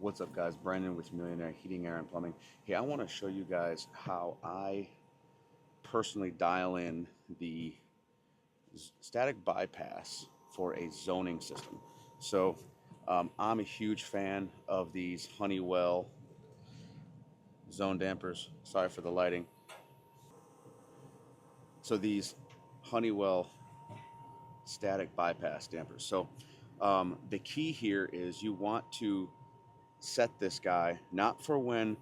What's up, guys? Brandon with Millionaire Heating, Air, and Plumbing. Hey, I want to show you guys how I personally dial in the static bypass for a zoning system. So I'm a huge fan of these Honeywell zone dampers. Sorry for the lighting. So these Honeywell static bypass dampers. So the key here is you want to set this guy not for when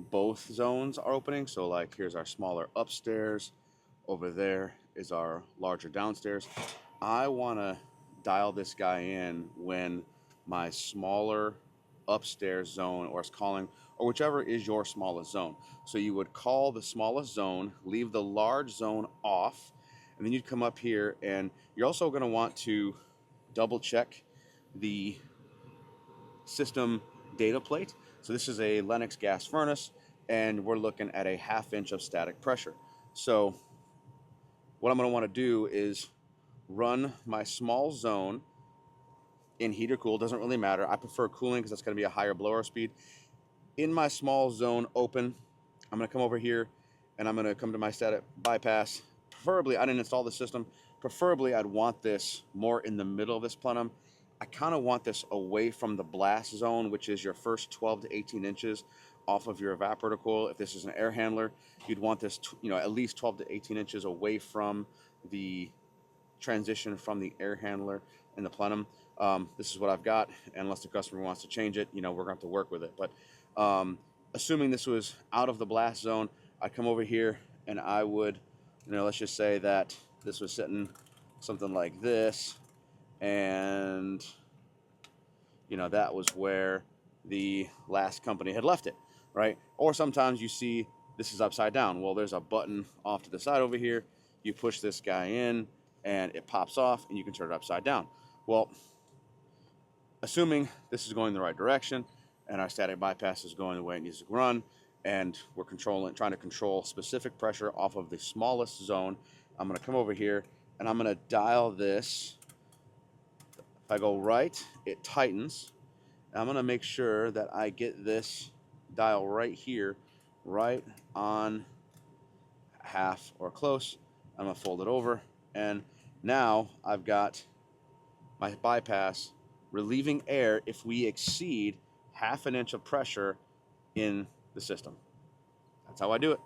both zones are opening. So like here's our smaller upstairs, over there is our larger downstairs. I want to dial this guy in when my smaller upstairs zone, or it's calling, or whichever is your smallest zone. So you would call the smallest zone, leave the large zone off, and then you'd come up here, and you're also going to want to double check the system data plate. So this is a Lennox gas furnace, and we're looking at a 1/2 inch of static pressure. So what I'm going to want to do is run my small zone in heat or cool, doesn't really matter. I prefer cooling because that's going to be a higher blower speed. In my small zone open, I'm going to come over here and I'm going to come to my static bypass. Preferably, I didn't install the system. Preferably, I'd want this more in the middle of this plenum. I kind of want this away from the blast zone, which is your first 12 to 18 inches off of your evaporator coil. If this is an air handler, you'd want this, at least 12 to 18 inches away from the transition from the air handler and the plenum. This is what I've got, and unless the customer wants to change it, we're going to have to work with it. But assuming this was out of the blast zone, I'd come over here and I would, let's just say that this was sitting something like this, and that was where the last company had left it, right? Or sometimes you see this is upside down. Well, there's a button off to the side over here. You push this guy in and it pops off and you can turn it upside down. Well, assuming this is going the right direction and our static bypass is going the way it needs to run, and we're trying to control specific pressure off of the smallest zone, I'm going to come over here and I'm going to dial this. If I go right, it tightens. I'm going to make sure that I get this dial right here, right on half or close. I'm going to fold it over, and now I've got my bypass relieving air if we exceed 1/2 inch of pressure in the system. That's how I do it.